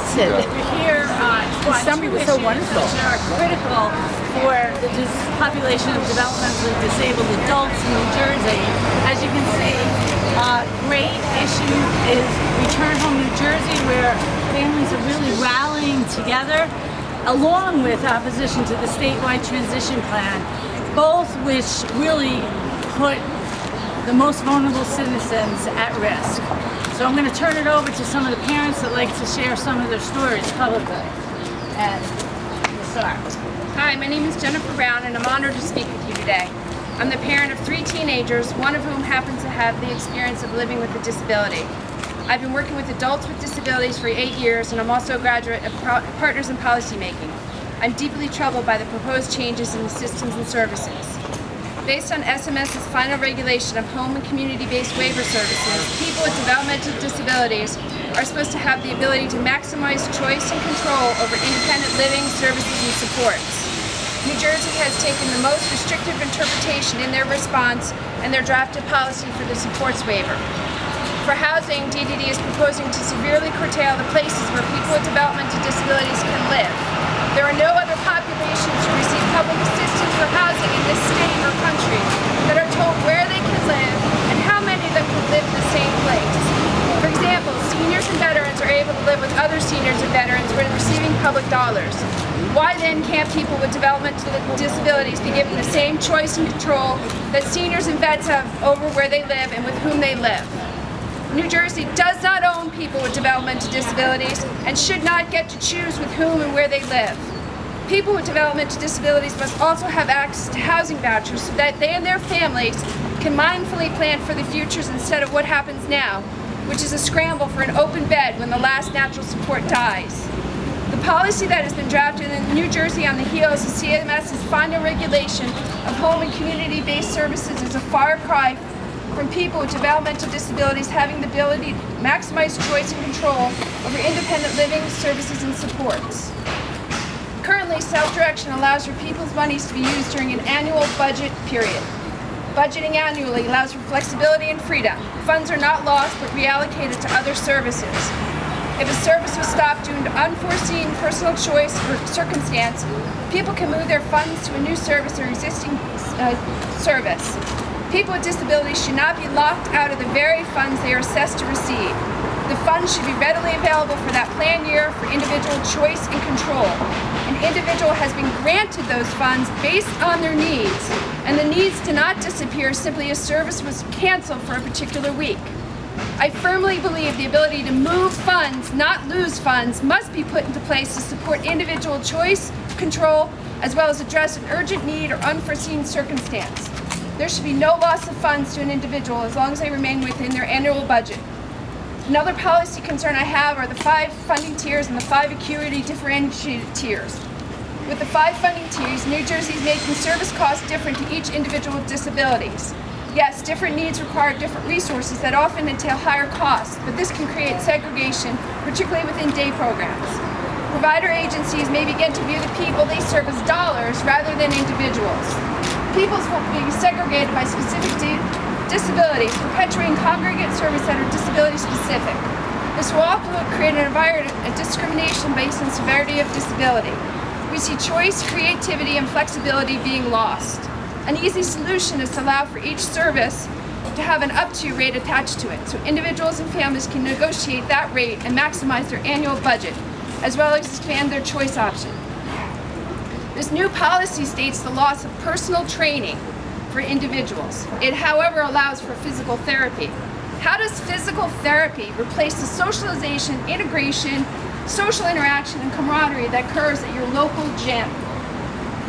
wasted. We're here This summer was so wonderful. Which are critical for the population of developmentally disabled adults in New Jersey. As you can see, great issue is Return Home New Jersey, where families are really rallying together, along with opposition to the statewide transition plan, both which really put the most vulnerable citizens at risk. So I'm going to turn it over to some of the parents that like to share some of their stories publicly. And we'll start. Hi, my name is Jenn and I'm honored to speak with you today. I'm the parent of 3 teenagers, one of whom happens to have the experience of living with a disability. I've been working with adults with disabilities for 8 years, and I'm also a graduate of Partners in Policymaking. I'm deeply troubled by the proposed changes in the systems and services. Based on SMS's final regulation of home and community-based waiver services, people with developmental disabilities are supposed to have the ability to maximize choice and control over independent living, services, and supports. New Jersey has taken the most restrictive interpretation in their response and their drafted policy for the supports waiver. For housing, DDD is proposing to severely curtail the places where people with developmental disabilities can live. There are no other populations who receive public assistance for housing in this state or country that are told where they can live and how many of them can live in the same place. For example, seniors and veterans are able to live with other seniors and veterans when receiving public dollars. Why then can't people with developmental disabilities be given the same choice and control that seniors and vets have over where they live and with whom they live? New Jersey does not own people with developmental disabilities and should not get to choose with whom and where they live. People with developmental disabilities must also have access to housing vouchers so that they and their families can mindfully plan for the futures instead of what happens now, which is a scramble for an open bed when the last natural support dies. The policy that has been drafted in New Jersey on the heels of CMS's final regulation of home and community-based services is a far cry from people with developmental disabilities having the ability to maximize choice and control over independent living, services, and supports. Currently, self-direction allows for people's monies to be used during an annual budget period. Budgeting annually allows for flexibility and freedom. Funds are not lost but reallocated to other services. If a service was stopped due to unforeseen personal choice or circumstance, people can move their funds to a new service or existing service. People with disabilities should not be locked out of the very funds they are assessed to receive. The funds should be readily available for that plan year for individual choice and control. An individual has been granted those funds based on their needs, and the needs do not disappear simply as service was canceled for a particular week. I firmly believe the ability to move funds, not lose funds, must be put into place to support individual choice, control, as well as address an urgent need or unforeseen circumstance. There should be no loss of funds to an individual as long as they remain within their annual budget. Another policy concern I have are the 5 funding tiers and the 5 acuity differentiated tiers. With the 5 funding tiers, New Jersey is making service costs different to each individual with disabilities. Yes, different needs require different resources that often entail higher costs, but this can create segregation, particularly within day programs. Provider agencies may begin to view the people they serve as dollars rather than individuals. Peoples will be segregated by specific disabilities, perpetuating congregate service that are disability specific. This will also create an environment of discrimination based on severity of disability. We see choice, creativity, and flexibility being lost. An easy solution is to allow for each service to have an up-to rate attached to it, so individuals and families can negotiate that rate and maximize their annual budget, as well as expand their choice option. This new policy states the loss of personal training for individuals. It, however, allows for physical therapy. How does physical therapy replace the socialization, integration, social interaction, and camaraderie that occurs at your local gym?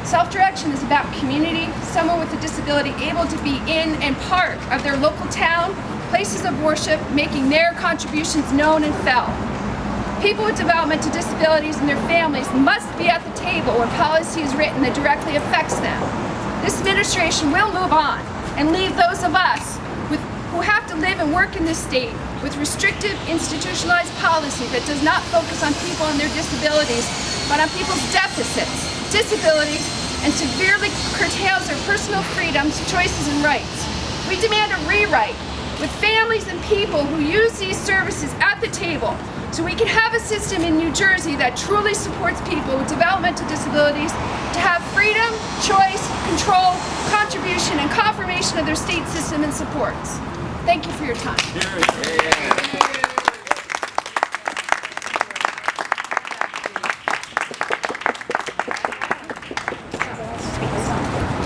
Self-direction is about community, someone with a disability able to be in and part of their local town, places of worship, making their contributions known and felt. People with developmental disabilities and their families must be at the table where policy is written that directly affects them. This administration will move on and leave those of us who have to live and work in this state with restrictive, institutionalized policy that does not focus on people and their disabilities, but on people's deficits, disabilities, and severely curtails their personal freedoms, choices, and rights. We demand a rewrite with families and people who use these services at the table so we can have a system in New Jersey that truly supports people with developmental disabilities to have freedom, choice, control, contribution, and confirmation of their state system and supports. Thank you for your time.